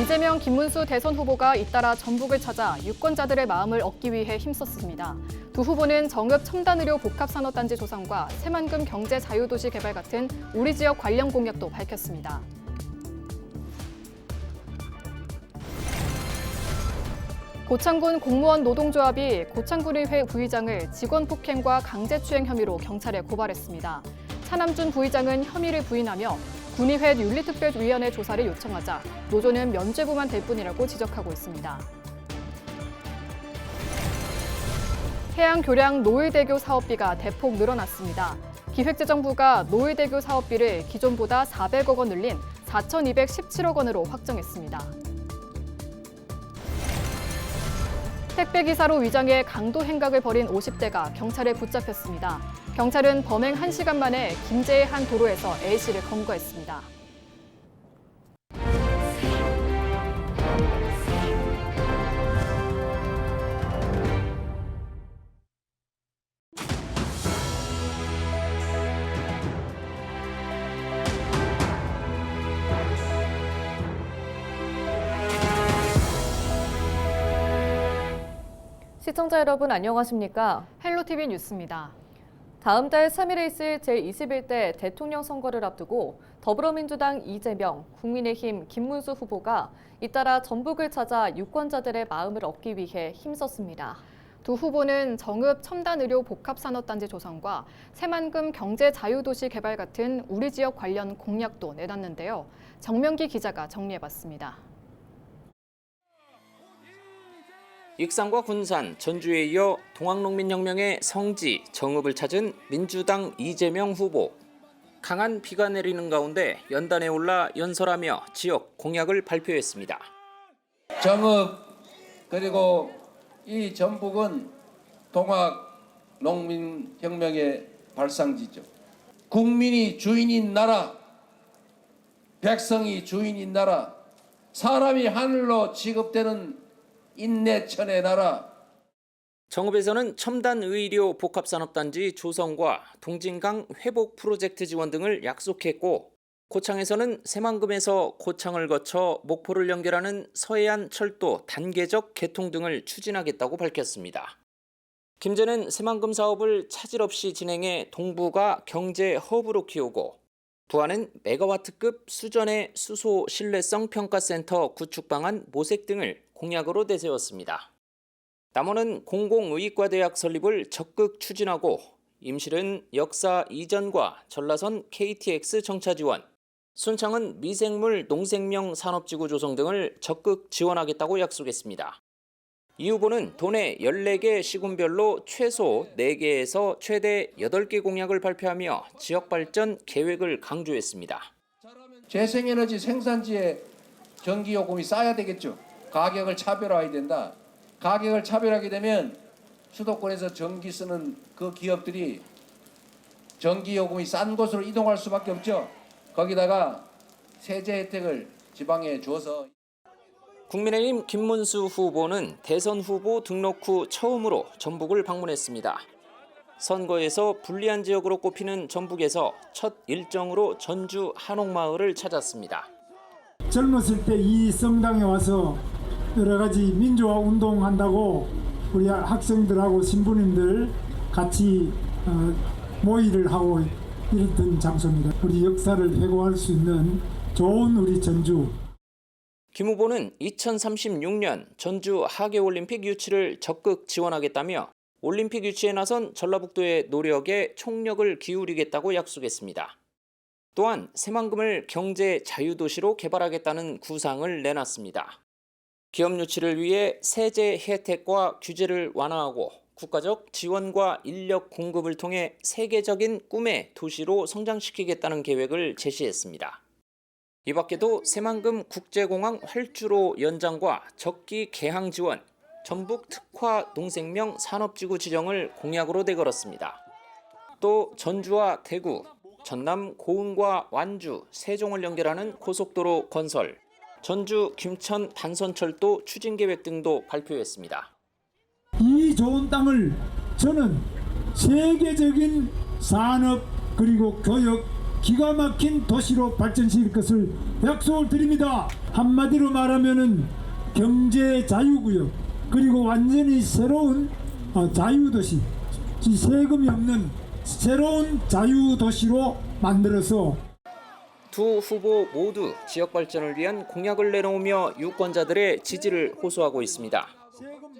이재명, 김문수 대선 후보가 잇따라 전북을 찾아 유권자들의 마음을 얻기 위해 힘썼습니다. 두 후보는 정읍 첨단의료 복합산업단지 조성과 새만금 경제자유도시 개발 같은 우리 지역 관련 공약도 밝혔습니다. 고창군 공무원 노동조합이 고창군의회 부의장을 직원 폭행과 강제추행 혐의로 경찰에 고발했습니다. 차남준 부의장은 혐의를 부인하며 군의회 윤리특별위원회 조사를 요청하자 노조는 면죄부만 될 뿐이라고 지적하고 있습니다. 해양교량 노을대교 사업비가 대폭 늘어났습니다. 기획재정부가 노을대교 사업비를 기존보다 400억 원 늘린 4,217억 원으로 확정했습니다. 택배기사로 위장해 강도 행각을 벌인 50대가 경찰에 붙잡혔습니다. 경찰은 범행 1시간 만에 김제의 한 도로에서 A씨를 검거했습니다. 시청자 여러분 안녕하십니까? 헬로티비 뉴스입니다. 다음 달 3일에 있을 제21대 대통령 선거를 앞두고 더불어민주당 이재명, 국민의힘 김문수 후보가 잇따라 전북을 찾아 유권자들의 마음을 얻기 위해 힘썼습니다. 두 후보는 정읍 첨단의료 복합산업단지 조성과 새만금 경제자유도시 개발 같은 우리 지역 관련 공약도 내놨는데요. 정명기 기자가 정리해봤습니다. 익산과 군산, 전주에 이어 동학농민혁명의 성지 정읍을 찾은 민주당 이재명 후보. 강한 비가 내리는 가운데 연단에 올라 연설하며 지역 공약을 발표했습니다. 정읍 그리고 이 전북은 동학농민혁명의 발상지죠. 국민이 주인인 나라, 백성이 주인인 나라, 사람이 하늘로 취급되는 인내천의 나라. 정읍에서는 첨단 의료 복합산업단지 조성과 동진강 회복 프로젝트 지원 등을 약속했고, 고창에서는 새만금에서 고창을 거쳐 목포를 연결하는 서해안 철도 단계적 개통 등을 추진하겠다고 밝혔습니다. 김제는 새만금 사업을 차질 없이 진행해 동부가 경제 허브로 키우고, 부안은 메가와트급 수전의 수소 신뢰성 평가센터 구축 방안 모색 등을 공약으로 내세웠습니다. 남원은 공공의과대학 설립을 적극 추진하고, 임실은 역사 이전과 전라선 KTX 정차 지원, 순창은 미생물 농생명 산업지구 조성 등을 적극 지원하겠다고 약속했습니다. 이 후보는 도내 14개 시군별로 최소 4개에서 최대 8개 공약을 발표하며 지역 발전 계획을 강조했습니다. 재생에너지 생산지에 전기요금이 싸야 되겠죠. 가격을 차별화해야 된다. 가격을 차별하게 되면 수도권에서 전기 쓰는 그 기업들이 전기요금이 싼 곳으로 이동할 수밖에 없죠. 거기다가 세제 혜택을 지방에 줘서. 국민의힘 김문수 후보는 대선 후보 등록 후 처음으로 전북을 방문했습니다. 선거에서 불리한 지역으로 꼽히는 전북에서 첫 일정으로 전주 한옥마을을 찾았습니다. 젊었을 때 이 성당에 와서 여러 가지 민주화 운동한다고 우리 학생들하고 신부님들 같이 모의를 하고 이랬던 장소입니다. 우리 역사를 회고할 수 있는 좋은 우리 전주. 김 후보는 2036년 전주 하계올림픽 유치를 적극 지원하겠다며 올림픽 유치에 나선 전라북도의 노력에 총력을 기울이겠다고 약속했습니다. 또한 새만금을 경제 자유도시로 개발하겠다는 구상을 내놨습니다. 기업 유치를 위해 세제 혜택과 규제를 완화하고 국가적 지원과 인력 공급을 통해 세계적인 꿈의 도시로 성장시키겠다는 계획을 제시했습니다. 이 밖에도 새만금 국제공항 활주로 연장과 적기 개항 지원, 전북 특화 농생명 산업지구 지정을 공약으로 내걸었습니다. 또 전주와 대구, 전남 고흥과 완주, 세종을 연결하는 고속도로 건설, 전주 김천 단선철도 추진 계획 등도 발표했습니다. 이 좋은 땅을 저는 세계적인 산업 그리고 교육 기가 막힌 도시로 발전시킬 것을 약속을 드립니다. 한마디로 말하면은 경제 자유구역 그리고 완전히 새로운 자유도시, 세금이 없는 새로운 자유도시로 만들어서 두 후보 모두 지역 발전을 위한 공약을 내놓으며 유권자들의 지지를 호소하고 있습니다.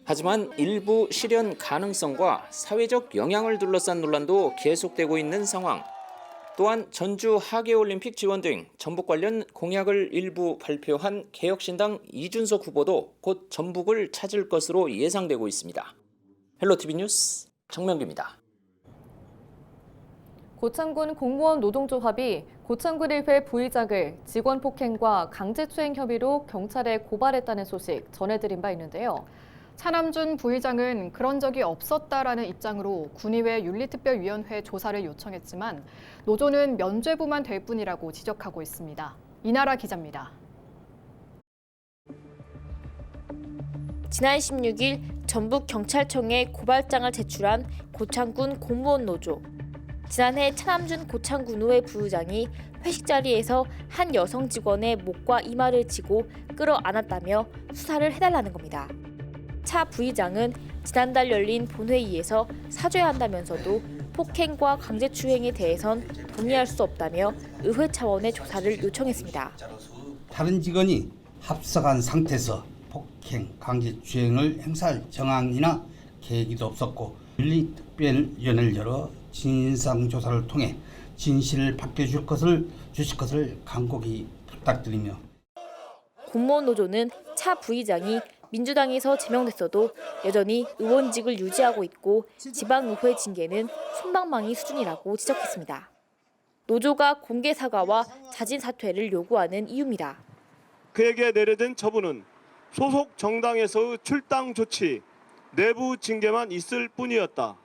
하지만 일부 실현 가능성과 사회적 영향을 둘러싼 논란도 계속되고 있는 상황. 또한 전주 하계올림픽 지원 등 전북 관련 공약을 일부 발표한 개혁신당 이준석 후보도 곧 전북을 찾을 것으로 예상되고 있습니다. 헬로티비 뉴스 정명기입니다. 고창군 공무원 노동조합이 고창군 의회 부의장을 직원 폭행과 강제추행 혐의로 경찰에 고발했다는 소식 전해드린 바 있는데요. 차남준 부의장은 그런 적이 없었다라는 입장으로 군의회 윤리특별위원회 조사를 요청했지만 노조는 면죄부만 될 뿐이라고 지적하고 있습니다. 이나라 기자입니다. 지난 16일 전북경찰청에 고발장을 제출한 고창군 공무원 노조. 지난해 차남준 고창군의회 부의장이 회식 자리에서 한 여성 직원의 목과 이마를 쥐고 끌어안았다며 수사를 해달라는 겁니다. 차 부의장은 지난달 열린 본회의에서 사죄해야 한다면서도 폭행과 강제추행에 대해선 동의할 수 없다며 의회 차원의 조사를 요청했습니다. 다른 직원이 합석한 상태에서 폭행, 강제추행을 행사할 정황이나 계기도 없었고 윤리특별위원회를 열어 진상조사를 통해 진실을 밝혀주실 것을 간곡히 부탁드리며 공무원 노조는 차 부의장이 민주당에서 제명됐어도 여전히 의원직을 유지하고 있고 지방의회 징계는 솜방망이 수준이라고 지적했습니다. 노조가 공개 사과와 자진 사퇴를 요구하는 이유입니다. 그에게 내려진 처분은 소속 정당에서의 출당 조치, 내부 징계만 있을 뿐이었다.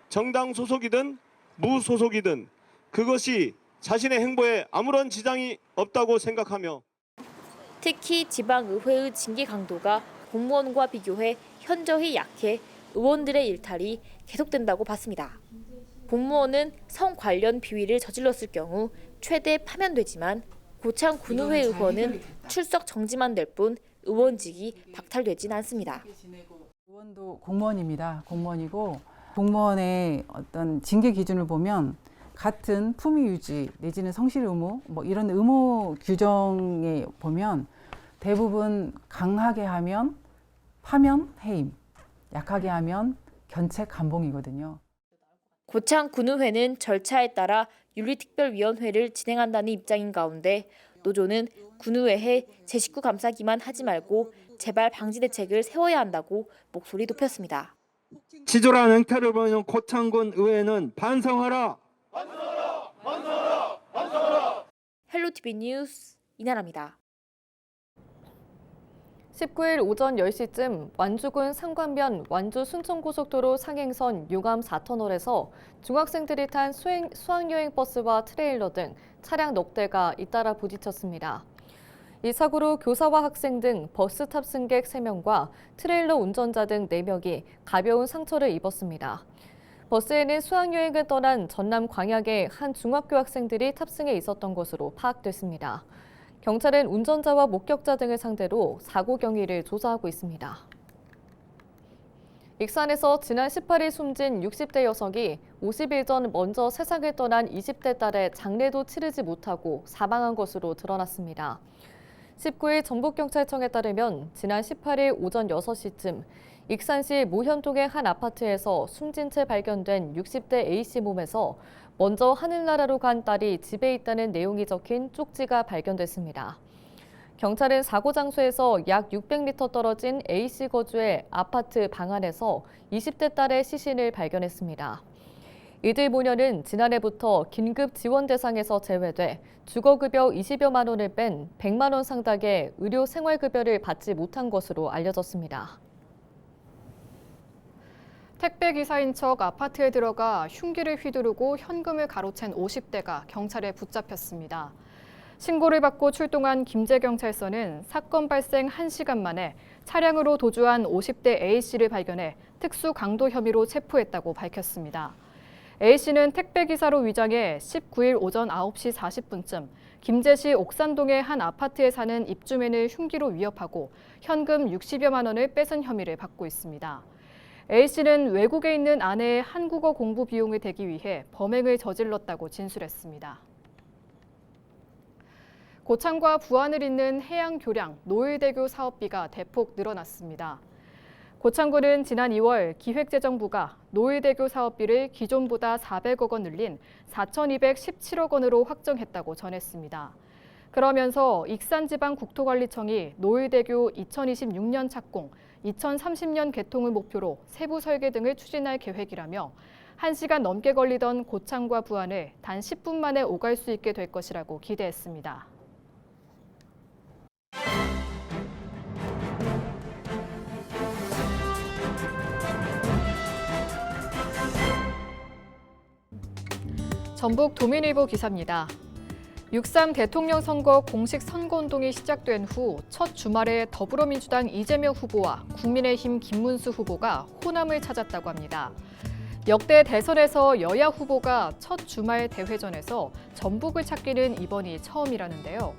정당 소속이든 무소속이든 그것이 자신의 행보에 아무런 지장이 없다고 생각하며 특히 지방의회의 징계 강도가 공무원과 비교해 현저히 약해 의원들의 일탈이 계속된다고 봤습니다. 공무원은 성 관련 비위를 저질렀을 경우 최대 파면되지만 고창 군의회 의원은 출석 정지만 될 뿐 의원직이 박탈되진 않습니다. 의원도 공무원입니다. 공무원이고 공무원의 어떤 징계 기준을 보면 같은 품위 유지 내지는 성실 의무 이런 의무 규정에 보면 대부분 강하게 하면 파면, 해임, 약하게 하면 견책, 감봉이거든요. 고창 군의회는 절차에 따라 윤리특별위원회를 진행한다는 입장인 가운데 노조는 군의회에 제 식구 감싸기만 하지 말고 재발 방지 대책을 세워야 한다고 목소리 높였습니다. 치졸한 행태를 보이는 고창군 의회는 반성하라! 헬로티비 뉴스 이나라입니다. 19일 오전 10시쯤 완주군 상관면 완주 순천고속도로 상행선 용암 4터널에서 중학생들이 탄 수학여행 버스와 트레일러 등 차량 넉 대가 잇따라 부딪혔습니다. 이 사고로 교사와 학생 등 버스 탑승객 3명과 트레일러 운전자 등 4명이 가벼운 상처를 입었습니다. 버스에는 수학여행을 떠난 전남 광양의 한 중학교 학생들이 탑승해 있었던 것으로 파악됐습니다. 경찰은 운전자와 목격자 등을 상대로 사고 경위를 조사하고 있습니다. 익산에서 지난 18일 숨진 60대 여성이 50일 전 먼저 세상을 떠난 20대 딸의 장례도 치르지 못하고 사망한 것으로 드러났습니다. 19일 전북경찰청에 따르면 지난 18일 오전 6시쯤 익산시 모현동의 한 아파트에서 숨진 채 발견된 60대 A씨 몸에서 먼저 하늘나라로 간 딸이 집에 있다는 내용이 적힌 쪽지가 발견됐습니다. 경찰은 사고 장소에서 약 600m 떨어진 A씨 거주의 아파트 방 안에서 20대 딸의 시신을 발견했습니다. 이들 모녀는 지난해부터 긴급 지원 대상에서 제외돼 주거급여 20여만 원을 뺀 100만 원 상당의 의료 생활급여를 받지 못한 것으로 알려졌습니다. 택배기사인 척 아파트에 들어가 흉기를 휘두르고 현금을 가로챈 50대가 경찰에 붙잡혔습니다. 신고를 받고 출동한 김제경찰서는 사건 발생 1시간 만에 차량으로 도주한 50대 A씨를 발견해 특수강도 혐의로 체포했다고 밝혔습니다. A씨는 택배기사로 위장해 19일 오전 9시 40분쯤 김제시 옥산동의 한 아파트에 사는 입주민을 흉기로 위협하고 현금 60여만 원을 뺏은 혐의를 받고 있습니다. A씨는 외국에 있는 아내의 한국어 공부 비용을 대기 위해 범행을 저질렀다고 진술했습니다. 고창과 부안을 잇는 해양교량 노을대교 사업비가 대폭 늘어났습니다. 고창군은 지난 2월 기획재정부가 노을대교 사업비를 기존보다 400억 원 늘린 4,217억 원으로 확정했다고 전했습니다. 그러면서 익산지방국토관리청이 노을대교 2026년 착공, 2030년 개통을 목표로 세부 설계 등을 추진할 계획이라며 1시간 넘게 걸리던 고창과 부안을 단 10분 만에 오갈 수 있게 될 것이라고 기대했습니다. 전북 도민일보 기사입니다. 6.3 대통령 선거 공식 선거운동이 시작된 후 첫 주말에 더불어민주당 이재명 후보와 국민의힘 김문수 후보가 호남을 찾았다고 합니다. 역대 대선에서 여야 후보가 첫 주말 대회전에서 전북을 찾기는 이번이 처음이라는데요.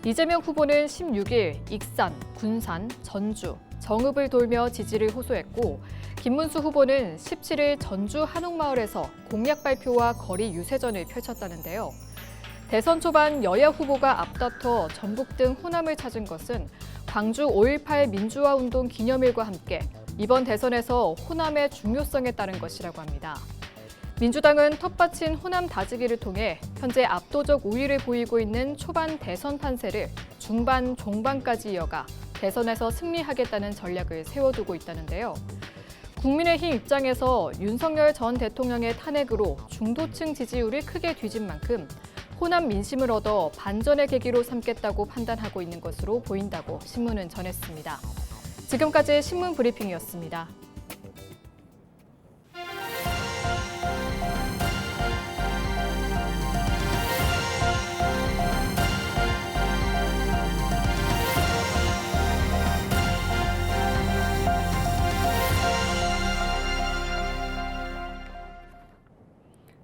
이재명 후보는 16일 익산, 군산, 전주, 정읍을 돌며 지지를 호소했고 김문수 후보는 17일 전주 한옥마을에서 공약 발표와 거리 유세전을 펼쳤다는데요. 대선 초반 여야 후보가 앞다퉈 전북 등 호남을 찾은 것은 광주 5.18 민주화운동 기념일과 함께 이번 대선에서 호남의 중요성에 따른 것이라고 합니다. 민주당은 텃밭인 호남 다지기를 통해 현재 압도적 우위를 보이고 있는 초반 대선 판세를 중반, 종반까지 이어가 대선에서 승리하겠다는 전략을 세워두고 있다는데요. 국민의힘 입장에서 윤석열 전 대통령의 탄핵으로 중도층 지지율이 크게 뒤진 만큼 호남 민심을 얻어 반전의 계기로 삼겠다고 판단하고 있는 것으로 보인다고 신문은 전했습니다. 지금까지 신문 브리핑이었습니다.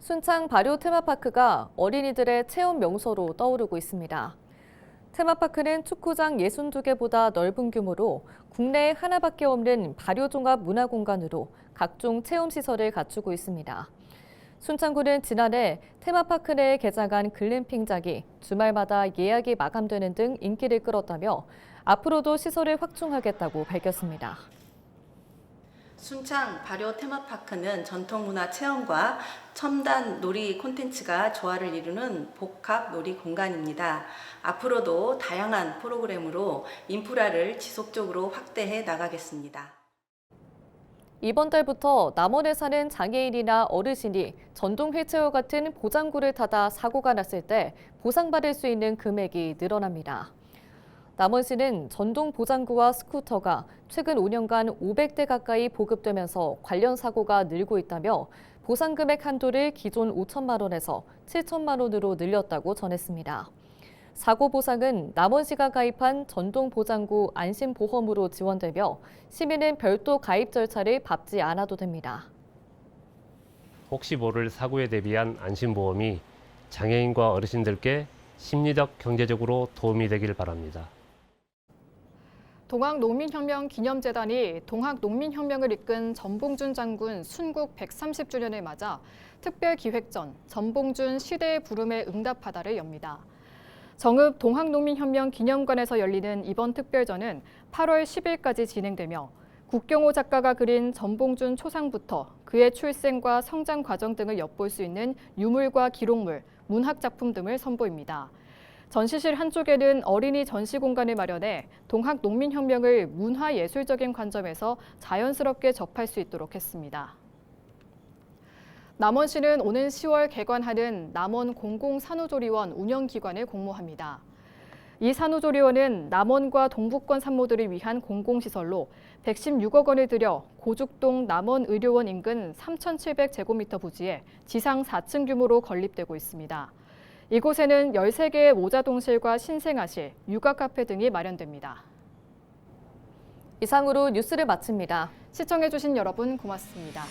순창 발효 테마파크가 어린이들의 체험 명소로 떠오르고 있습니다. 테마파크는 축구장 62개보다 넓은 규모로 국내에 하나밖에 없는 발효종합 문화공간으로 각종 체험시설을 갖추고 있습니다. 순창구는 지난해 테마파크 내에 개장한 글램핑장이 주말마다 예약이 마감되는 등 인기를 끌었다며 앞으로도 시설을 확충하겠다고 밝혔습니다. 순창 발효 테마파크는 전통문화 체험과 첨단 놀이 콘텐츠가 조화를 이루는 복합 놀이 공간입니다. 앞으로도 다양한 프로그램으로 인프라를 지속적으로 확대해 나가겠습니다. 이번 달부터 남원에 사는 장애인이나 어르신이 전동 휠체어 같은 보장구를 타다 사고가 났을 때 보상받을 수 있는 금액이 늘어납니다. 남원시는 전동 보장구와 스쿠터가 최근 5년간 500대 가까이 보급되면서 관련 사고가 늘고 있다며 보상금액 한도를 기존 5천만 원에서 7천만 원으로 늘렸다고 전했습니다. 사고 보상은 남원시가 가입한 전동 보장구 안심보험으로 지원되며 시민은 별도 가입 절차를 밟지 않아도 됩니다. 혹시 모를 사고에 대비한 안심보험이 장애인과 어르신들께 심리적, 경제적으로 도움이 되길 바랍니다. 동학농민혁명 기념재단이 동학농민혁명을 이끈 전봉준 장군 순국 130주년을 맞아 특별기획전 전봉준 시대의 부름에 응답하다를 엽니다. 정읍 동학농민혁명 기념관에서 열리는 이번 특별전은 8월 10일까지 진행되며 국경호 작가가 그린 전봉준 초상부터 그의 출생과 성장 과정 등을 엿볼 수 있는 유물과 기록물, 문학작품 등을 선보입니다. 전시실 한쪽에는 어린이 전시 공간을 마련해 동학농민혁명을 문화예술적인 관점에서 자연스럽게 접할 수 있도록 했습니다. 남원시는 오는 10월 개관하는 남원 공공산후조리원 운영기관을 공모합니다. 이 산후조리원은 남원과 동북권 산모들을 위한 공공시설로 116억 원을 들여 고죽동 남원의료원 인근 3,700제곱미터 부지에 지상 4층 규모로 건립되고 있습니다. 이곳에는 13개의 모자동실과 신생아실, 육아카페 등이 마련됩니다. 이상으로 뉴스를 마칩니다. 시청해주신 여러분 고맙습니다.